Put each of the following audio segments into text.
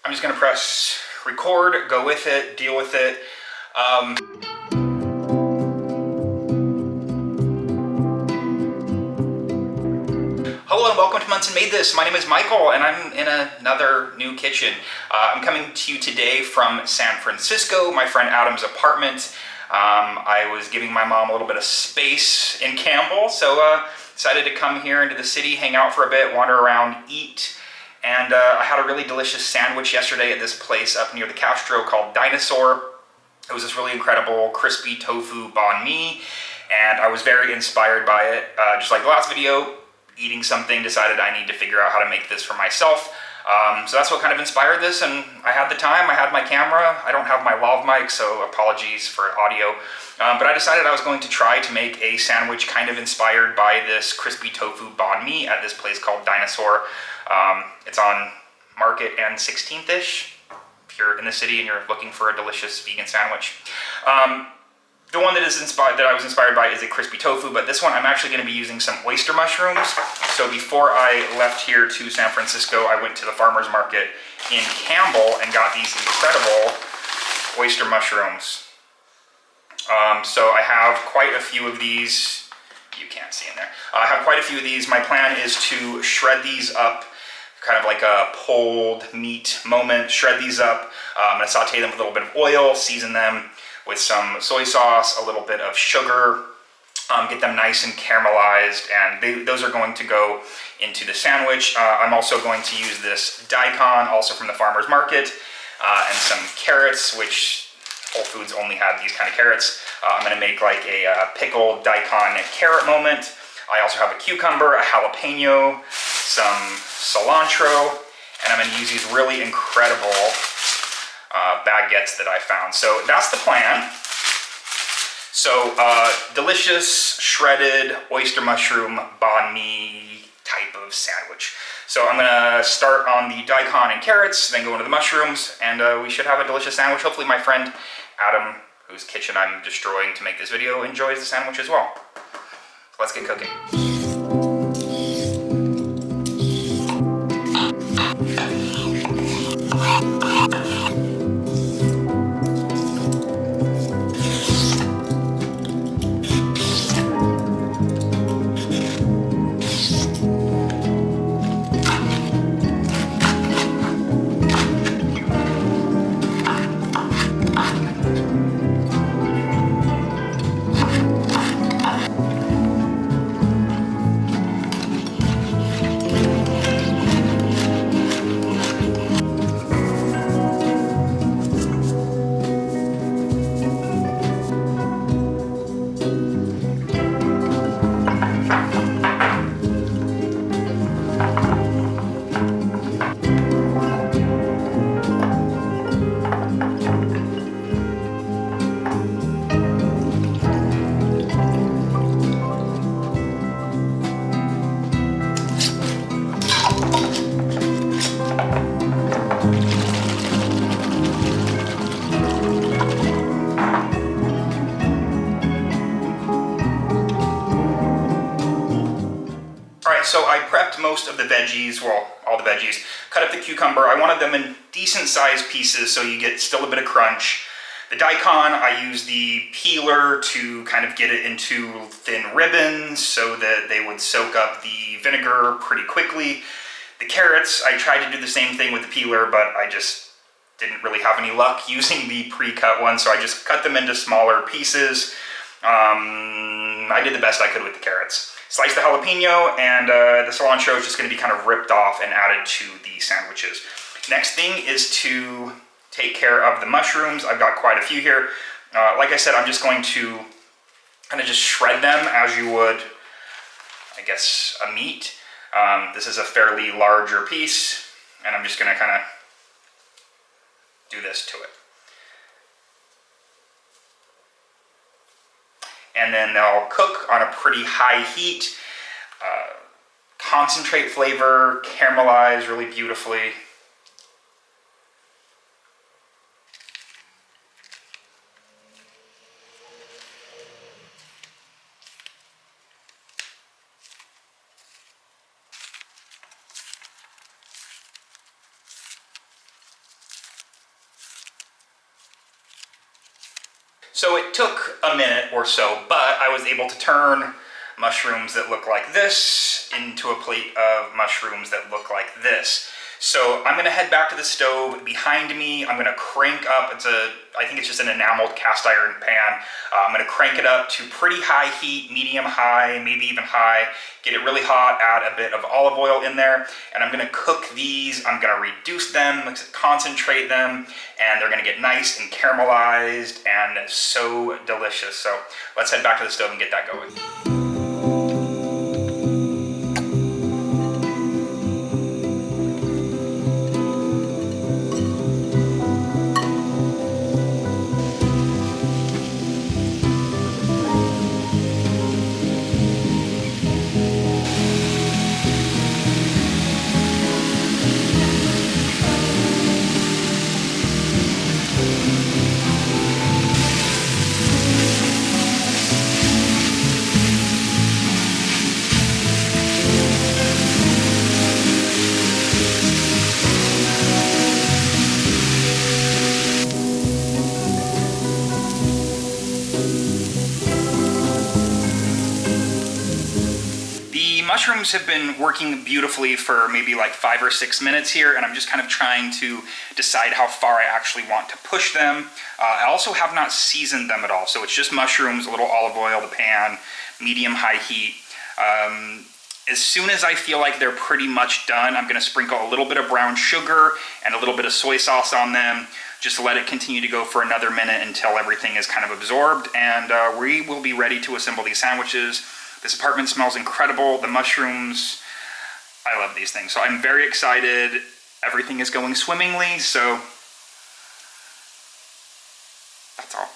I'm just gonna press record, go with it, deal with it. Hello and welcome to Monson Made This. My name is Michael and I'm in another new kitchen. I'm coming to you today from San Francisco, my friend Adam's apartment. I was giving my mom a little bit of space in Campbell, so decided to come here into the city, hang out for a bit, wander around, eat. And I had a really delicious sandwich yesterday at this place up near the Castro called Dinosaur. It was this really incredible crispy tofu banh mi, and I was very inspired by it. Just like the last video, eating something, decided I need to figure out how to make this for myself. So that's what kind of inspired this, and I had the time, I had my camera. I don't have my lav mic, so apologies for audio. But I decided I was going to try to make a sandwich kind of inspired by this crispy tofu banh mi at this place called Dinosaur. It's on Market and 16th-ish, if you're in the city and you're looking for a delicious vegan sandwich. The one that I was inspired by is a crispy tofu, but this one I'm actually going to be using some oyster mushrooms. So before I left here to San Francisco, I went to the farmer's market in Campbell and got these incredible oyster mushrooms. So I have quite a few of these. You can't see in there. I have quite a few of these. My plan is to shred these up, kind of like a pulled meat moment. Shred these up. I'm going to saute them with a little bit of oil, season them with some soy sauce, a little bit of sugar, get them nice and caramelized, and those are going to go into the sandwich. I'm also going to use this daikon, also from the farmer's market, and some carrots, which Whole Foods only had these kind of carrots. I'm gonna make like a pickled daikon carrot moment. I also have a cucumber, a jalapeno, some cilantro, and I'm gonna use these really incredible baguettes that I found. So that's the plan. So delicious shredded oyster mushroom banh mi type of sandwich. So I'm gonna start on the daikon and carrots, then go into the mushrooms, and we should have a delicious sandwich. Hopefully my friend Adam, whose kitchen I'm destroying to make this video, enjoys the sandwich as well. Let's get cooking. So I prepped most of the veggies, well, all the veggies, cut up the cucumber. I wanted them in decent sized pieces so you get still a bit of crunch. The daikon, I used the peeler to kind of get it into thin ribbons so that they would soak up the vinegar pretty quickly. The carrots, I tried to do the same thing with the peeler, but I just didn't really have any luck using the pre-cut one, so I just cut them into smaller pieces. I did the best I could with the carrots. Slice the jalapeno, and the cilantro is just going to be kind of ripped off and added to the sandwiches. Next thing is to take care of the mushrooms. I've got quite a few here. Like I said, I'm just going to kind of just shred them as you would, I guess, a meat. This is a fairly larger piece, and I'm just going to kind of do this to it. And then they'll cook on a pretty high heat, concentrate flavor, caramelize really beautifully. So it took a minute or so, but I was able to turn mushrooms that look like this into a plate of mushrooms that look like this. So I'm gonna head back to the stove. Behind me, I'm gonna crank up, I think it's just an enameled cast iron pan. I'm gonna crank it up to pretty high heat, medium high, maybe even high, get it really hot, add a bit of olive oil in there, and I'm gonna cook these. I'm gonna reduce them, concentrate them, and they're gonna get nice and caramelized and so delicious. So let's head back to the stove and get that going. Mushrooms have been working beautifully for maybe like 5 or 6 minutes here, and I'm just kind of trying to decide how far I actually want to push them. I also have not seasoned them at all, so it's just mushrooms, a little olive oil, the pan, medium-high heat. As soon as I feel like they're pretty much done, I'm gonna sprinkle a little bit of brown sugar and a little bit of soy sauce on them. Just let it continue to go for another minute until everything is kind of absorbed, and we will be ready to assemble these sandwiches. This apartment smells incredible. The mushrooms, I love these things. So I'm very excited. Everything is going swimmingly, so that's all.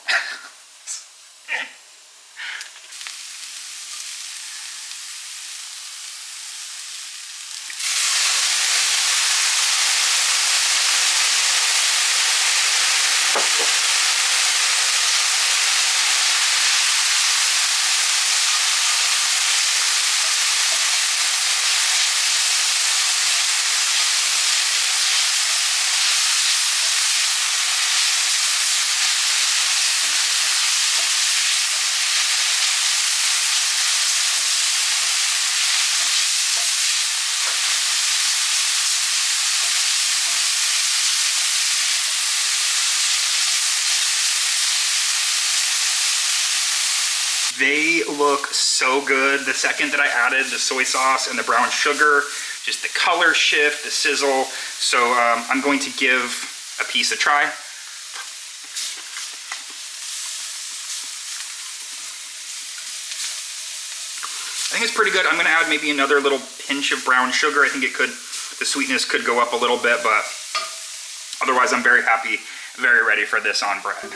They look so good. The second that I added the soy sauce and the brown sugar, just the color shift, the sizzle. So I'm going to give a piece a try. I think it's pretty good. I'm gonna add maybe another little pinch of brown sugar. I think the sweetness could go up a little bit, but otherwise I'm very happy, very ready for this on bread.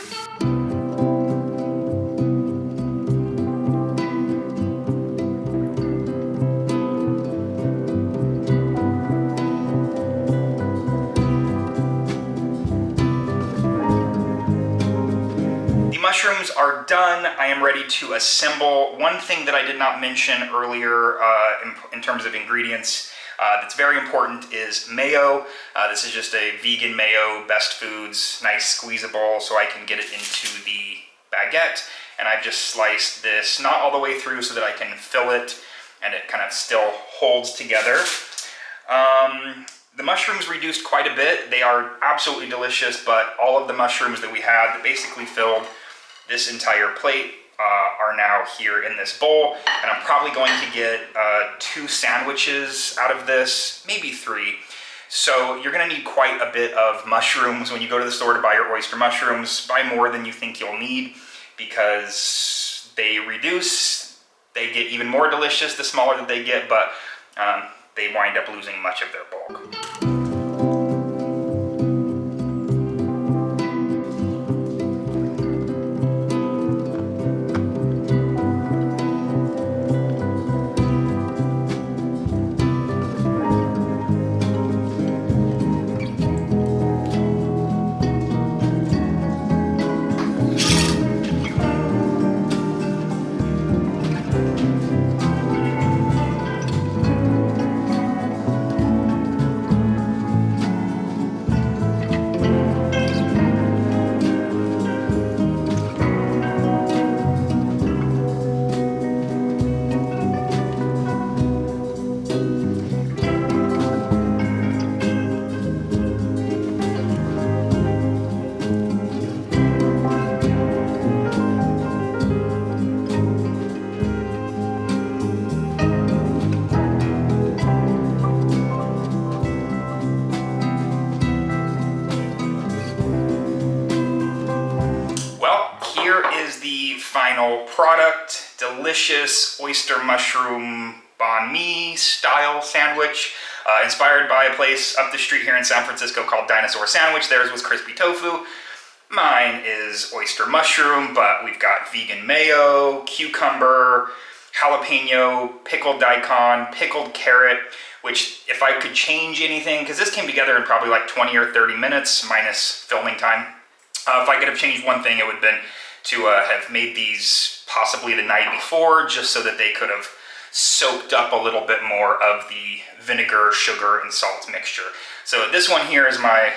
Mushrooms are done. I am ready to assemble. One thing that I did not mention earlier in terms of ingredients that's very important is mayo. This is just a vegan mayo, Best Foods, nice squeezable, so I can get it into the baguette. And I've just sliced this not all the way through so that I can fill it and it kind of still holds together. The mushrooms reduced quite a bit. They are absolutely delicious, but all of the mushrooms that we had that basically filled this entire plate are now here in this bowl, and I'm probably going to get 2 sandwiches out of this, maybe 3. So you're gonna need quite a bit of mushrooms when you go to the store to buy your oyster mushrooms. Buy more than you think you'll need because they reduce, they get even more delicious the smaller that they get, but they wind up losing much of their bulk. is the final product. Delicious oyster mushroom banh mi style sandwich, inspired by a place up the street here in San Francisco called Dinosaur Sandwich. Theirs was crispy tofu. Mine is oyster mushroom, but we've got vegan mayo, cucumber, jalapeno, pickled daikon, pickled carrot, which if I could change anything, because this came together in probably like 20 or 30 minutes minus filming time. If I could have changed one thing, it would have been to have made these possibly the night before, just so that they could have soaked up a little bit more of the vinegar, sugar, and salt mixture. So this one here is my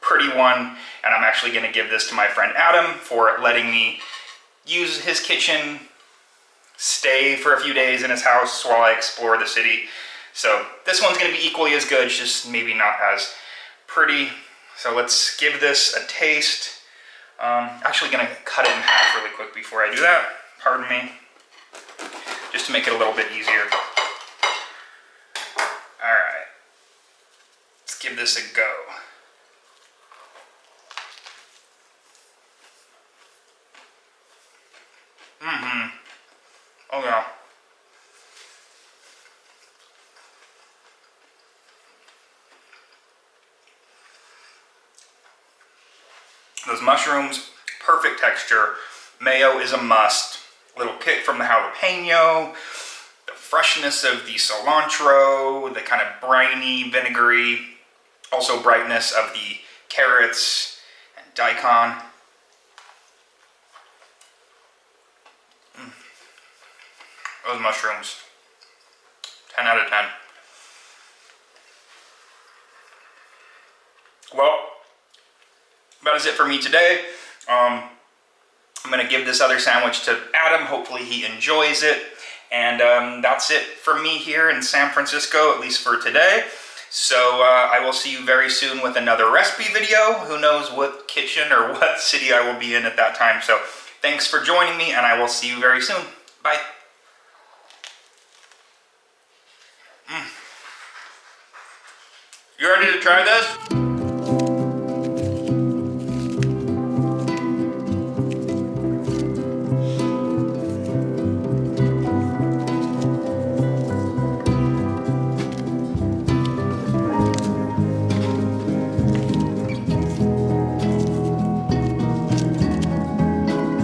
pretty one, and I'm actually going to give this to my friend Adam for letting me use his kitchen, stay for a few days in his house while I explore the city. So this one's going to be equally as good, just maybe not as pretty. So let's give this a taste. Actually going to cut it in half really quick before I do that. Pardon me. Just to make it a little bit easier. Alright. Let's give this a go. Oh yeah. Those mushrooms, perfect texture. Mayo is a must. Little kick from the jalapeno. The freshness of the cilantro. The kind of briny, vinegary. Also brightness of the carrots and daikon. Those mushrooms, 10 out of 10. Well, that is it for me today. I'm going to give this other sandwich to Adam. Hopefully he enjoys it. And that's it for me here in San Francisco, at least for today. So I will see you very soon with another recipe video. Who knows what kitchen or what city I will be in at that time. So thanks for joining me, and I will see you very soon. Bye. You ready to try this?